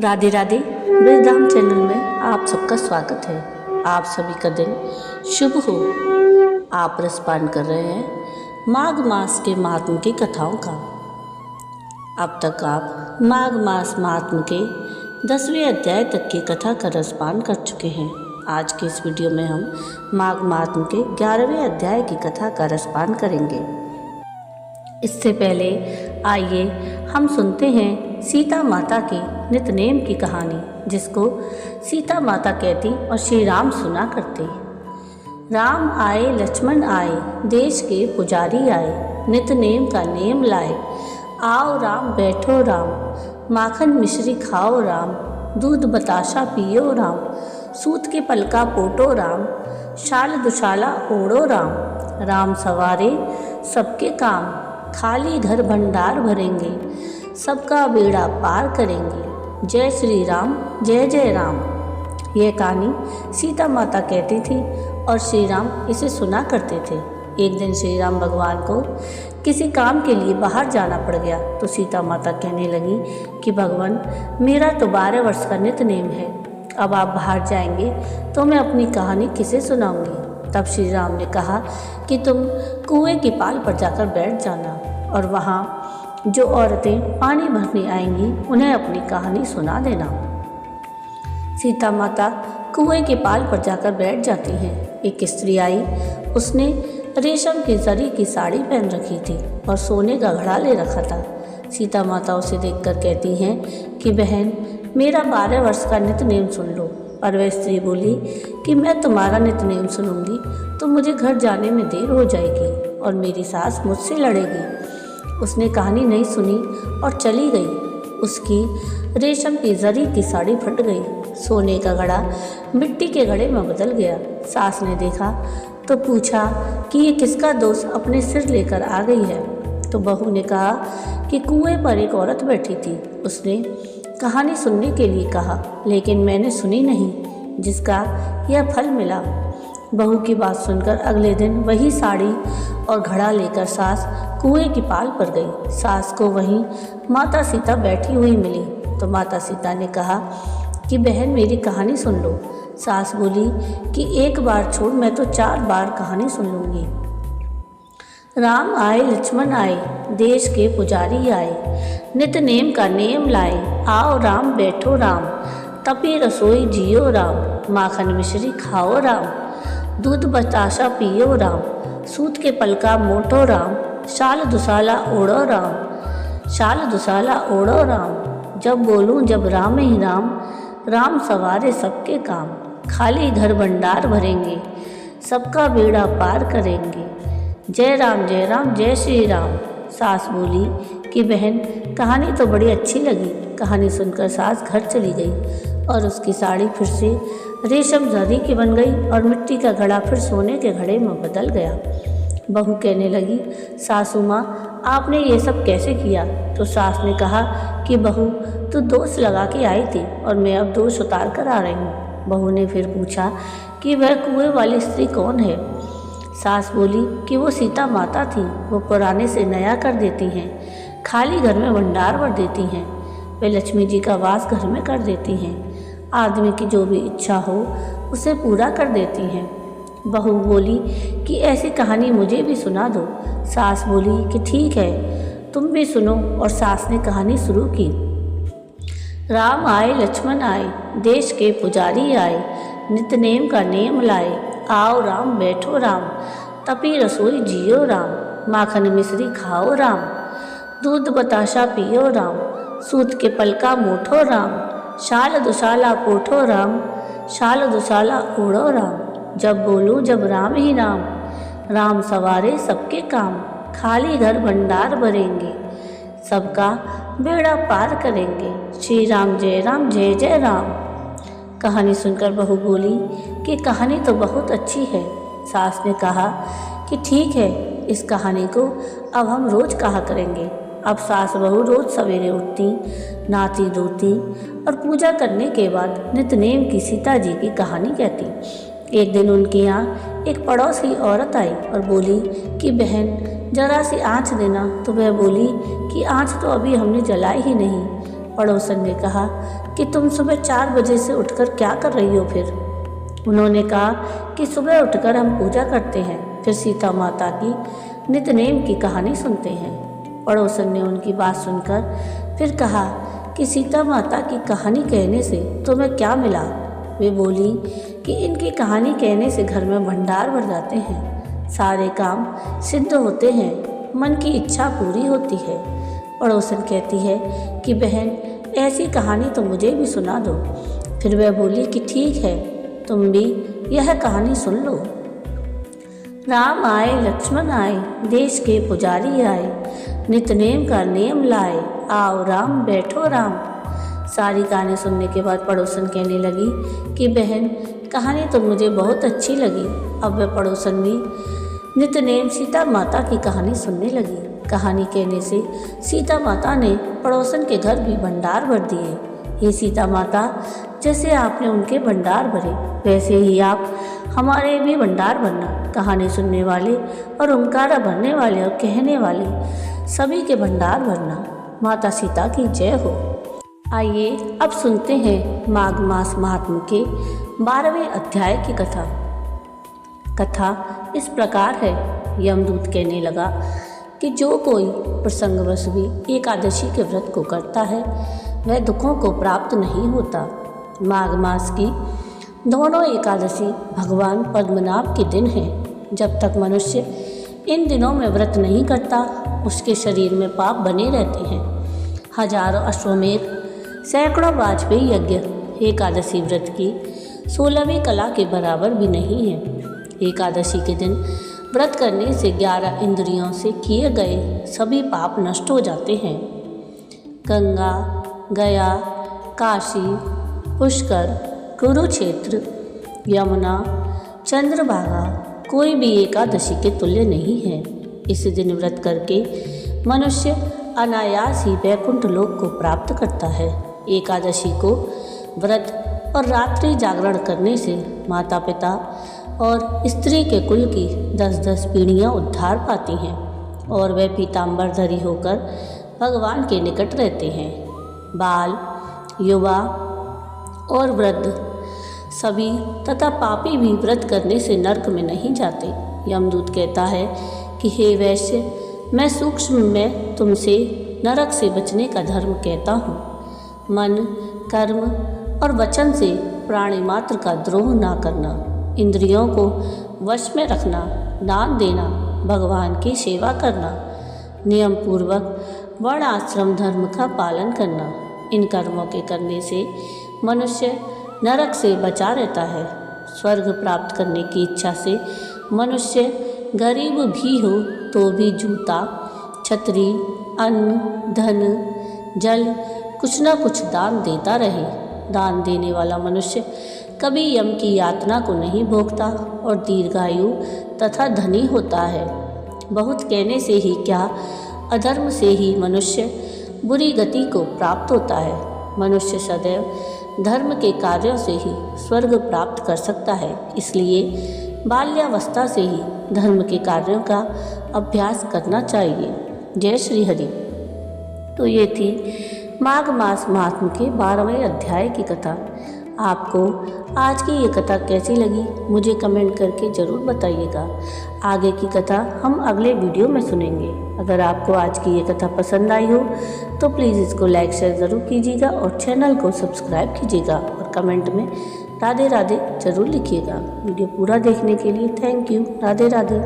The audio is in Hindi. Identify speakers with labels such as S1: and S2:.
S1: राधे राधे। ब्रजधाम चैनल में आप सबका स्वागत है। आप सभी का दिन शुभ हो। आप रसपान कर रहे हैं माघ मास के महात्म की कथाओं का। अब तक आप माघ मास महात्म के 10वें अध्याय तक की कथा का रसपान कर चुके हैं। आज के इस वीडियो में हम माघ महात्म के 11वें अध्याय की कथा का रसपान करेंगे। इससे पहले आइए हम सुनते हैं सीता माता की नितनेम की कहानी, जिसको सीता माता कहती और श्री राम सुना करते। राम आए लक्ष्मण आए, देश के पुजारी आए, नितनेम का नेम लाए। आओ राम बैठो राम, माखन मिश्री खाओ राम, दूध बताशा पियो राम, सूत के पलका पोटो राम, शाल दुशाला ओढ़ो राम। राम सवारे सबके काम, खाली घर भंडार भरेंगे, सबका बेड़ा पार करेंगे। जय श्री राम जय जय राम। यह कहानी सीता माता कहती थी और श्री राम इसे सुना करते थे। एक दिन श्री राम भगवान को किसी काम के लिए बाहर जाना पड़ गया तो सीता माता कहने लगी कि भगवान, मेरा तो 12 वर्ष का नितनेम है, अब आप बाहर जाएंगे तो मैं अपनी कहानी किसे सुनाऊंगी। तब श्री राम ने कहा कि तुम कुएं की पाल पर जाकर बैठ जाना और वहाँ जो औरतें पानी भरने आएंगी उन्हें अपनी कहानी सुना देना। सीता माता कुएं के पाल पर जाकर बैठ जाती हैं। एक स्त्री आई, उसने रेशम की जरी की साड़ी पहन रखी थी और सोने का घड़ा ले रखा था। सीता माता उसे देखकर कहती हैं कि बहन, मेरा 12 वर्ष का नितनेम सुन लो। और वह स्त्री बोली कि मैं तुम्हारा नितनेम सुनूंगी तो मुझे घर जाने में देर हो जाएगी और मेरी सास मुझसे लड़ेगी। उसने कहानी नहीं सुनी और चली गई। उसकी रेशम की जरी की साड़ी फट गई, सोने का घड़ा मिट्टी के घड़े में बदल गया। सास ने देखा तो पूछा कि ये किसका दोस्त अपने सिर लेकर आ गई है। तो बहू ने कहा कि कुएं पर एक औरत बैठी थी, उसने कहानी सुनने के लिए कहा, लेकिन मैंने सुनी नहीं, जिसका यह फल मिला। बहू की बात सुनकर अगले दिन वही साड़ी और घड़ा लेकर सास कुएं की पाल पर गई। सास को वहीं माता सीता बैठी हुई मिली तो माता सीता ने कहा कि बहन, मेरी कहानी सुन लो। सास बोली कि एक बार छोड़, मैं तो 4 बार कहानी सुन लूँगी। राम आए लक्ष्मण आए, देश के पुजारी आए, नितनेम का नेम लाए। आओ राम बैठो राम, तपी रसोई जियो राम, माखन मिश्री खाओ राम, दूध बताशा पियो राम, सूत के पलका मोटो राम, शाल दुशाला ओढ़ो राम, शाल दुशाला ओढ़ो राम। जब बोलूं जब राम ही राम, राम सवारे सबके काम, खाली घर भंडार भरेंगे, सबका बेड़ा पार करेंगे। जय राम जय श्री राम। सास बोली कि बहन, कहानी तो बड़ी अच्छी लगी। कहानी सुनकर सास घर चली गई और उसकी साड़ी फिर से रेशम जरी की बन गई और मिट्टी का घड़ा फिर सोने के घड़े में बदल गया। बहू कहने लगी, सासू माँ, आपने ये सब कैसे किया? तो सास ने कहा कि बहू, तू दोष लगा के आई थी और मैं अब दोष उतार कर आ रही हूँ। बहू ने फिर पूछा कि वह कुएं वाली स्त्री कौन है? सास बोली कि वो सीता माता थी, वो पुराने से नया कर देती हैं, खाली घर में भंडार भर देती हैं, वे लक्ष्मी जी का वास घर में कर देती हैं, आदमी की जो भी इच्छा हो उसे पूरा कर देती हैं। बहू बोली कि ऐसी कहानी मुझे भी सुना दो। सास बोली कि ठीक है, तुम भी सुनो। और सास ने कहानी शुरू की। राम आए लक्ष्मण आए, देश के पुजारी आए, नितनेम का नेम लाए। आओ राम बैठो राम, तपी रसोई जियो राम, माखन मिश्री खाओ राम, दूध बताशा पियो राम, सूत के पलका मोठो राम, शाल दुशाला पोठो राम, शाल दुशाला ओढ़ो राम। जब बोलूं जब राम ही राम, राम सवारे सबके काम, खाली घर भंडार भरेंगे, सबका बेड़ा पार करेंगे। श्री राम जय जय राम। कहानी सुनकर बहू बोली कि कहानी तो बहुत अच्छी है। सास ने कहा कि ठीक है, इस कहानी को अब हम रोज़ कहा करेंगे। अब सास बहू रोज़ सवेरे उठती, नहाती धोती और पूजा करने के बाद नितनेम की सीता जी की कहानी कहती। एक दिन उनके यहाँ एक पड़ोसी औरत आई और बोली कि बहन, जरा सी आँच देना। तो वह बोली कि आँच तो अभी हमने जलाई ही नहीं। पड़ोसन ने कहा कि तुम सुबह 4 बजे से उठकर क्या कर रही हो फिर? उन्होंने कहा कि सुबह उठकर हम पूजा करते हैं, फिर सीता माता की नित्यनेम की कहानी सुनते हैं। पड़ोसन ने उनकी बात सुनकर फिर कहा कि सीता माता की कहानी कहने से तुम्हें क्या मिला? वे बोली कि इनकी कहानी कहने से घर में भंडार भर जाते हैं, सारे काम सिद्ध होते हैं, मन की इच्छा पूरी होती है। पड़ोसन कहती है कि बहन, ऐसी कहानी तो मुझे भी सुना दो। फिर वह बोली कि ठीक है, तुम भी यह कहानी सुन लो। राम आए लक्ष्मण आए, देश के पुजारी आए, नित्यनेम का नियम लाए, आओ राम बैठो राम। सारी कहानी सुनने के बाद पड़ोसन कहने लगी कि बहन, कहानी तो मुझे बहुत अच्छी लगी। अब वह पड़ोसन भी नित्यनेम सीता माता की कहानी सुनने लगी। कहानी कहने से सीता माता ने पड़ोसन के घर भी भंडार भर दिए। हे सीता माता, जैसे आपने उनके भंडार भरे, वैसे ही आप हमारे भी भंडार भरना। कहानी सुनने वाले और ओंकारा भरने वाले और कहने वाले सभी के भंडार भरना। माता सीता की जय हो। आइए अब सुनते हैं माघ मास महात्म्य के 12वें अध्याय की कथा। कथा इस प्रकार है। यमदूत कहने लगा कि जो कोई प्रसंगवश भी एकादशी के व्रत को करता है वह दुखों को प्राप्त नहीं होता। माघ मास की दोनों एकादशी भगवान पद्मनाभ के दिन हैं। जब तक मनुष्य इन दिनों में व्रत नहीं करता उसके शरीर में पाप बने रहते हैं। हजारों अश्वमेध, सैकड़ों वाजपेयी यज्ञ एकादशी व्रत की 16वीं कला के बराबर भी नहीं है। एकादशी के दिन व्रत करने से 11 इंद्रियों से किए गए सभी पाप नष्ट हो जाते हैं। गंगा, गया, काशी, पुष्कर, कुरुक्षेत्र, यमुना, चंद्रभागा कोई भी एकादशी के तुल्य नहीं है। इस दिन व्रत करके मनुष्य अनायास ही वैकुंठ लोक को प्राप्त करता है। एकादशी को व्रत और रात्रि जागरण करने से माता पिता और स्त्री के कुल की 10-10 पीढ़ियाँ उद्धार पाती हैं और वे पीताम्बरधरी होकर भगवान के निकट रहते हैं। बाल, युवा और वृद्ध सभी तथा पापी भी व्रत करने से नरक में नहीं जाते। यमदूत कहता है कि हे वैश्य, मैं सूक्ष्म में तुमसे नरक से बचने का धर्म कहता हूँ। मन, कर्म और वचन से प्राणी मात्र का द्रोह ना करना, इंद्रियों को वश में रखना, दान देना, भगवान की सेवा करना, नियम पूर्वक वर्ण आश्रम धर्म का पालन करना, इन कर्मों के करने से मनुष्य नरक से बचा रहता है। स्वर्ग प्राप्त करने की इच्छा से मनुष्य गरीब भी हो तो भी जूता, छतरी, अन्न, धन, जल कुछ न कुछ दान देता रहे। दान देने वाला मनुष्य कभी यम की यातना को नहीं भोगता और दीर्घायु तथा धनी होता है। बहुत कहने से ही क्या, अधर्म से ही मनुष्य बुरी गति को प्राप्त होता है। मनुष्य सदैव धर्म के कार्यों से ही स्वर्ग प्राप्त कर सकता है। इसलिए बाल्यावस्था से ही धर्म के कार्यों का अभ्यास करना चाहिए। जय श्री हरि। तो ये थी माघ मास महात्म्य के 12वें अध्याय की कथा। आपको आज की ये कथा कैसी लगी मुझे कमेंट करके ज़रूर बताइएगा। आगे की कथा हम अगले वीडियो में सुनेंगे। अगर आपको आज की ये कथा पसंद आई हो तो प्लीज़ इसको लाइक शेयर ज़रूर कीजिएगा और चैनल को सब्सक्राइब कीजिएगा और कमेंट में राधे राधे ज़रूर लिखिएगा। वीडियो पूरा देखने के लिए थैंक यू। राधे राधे।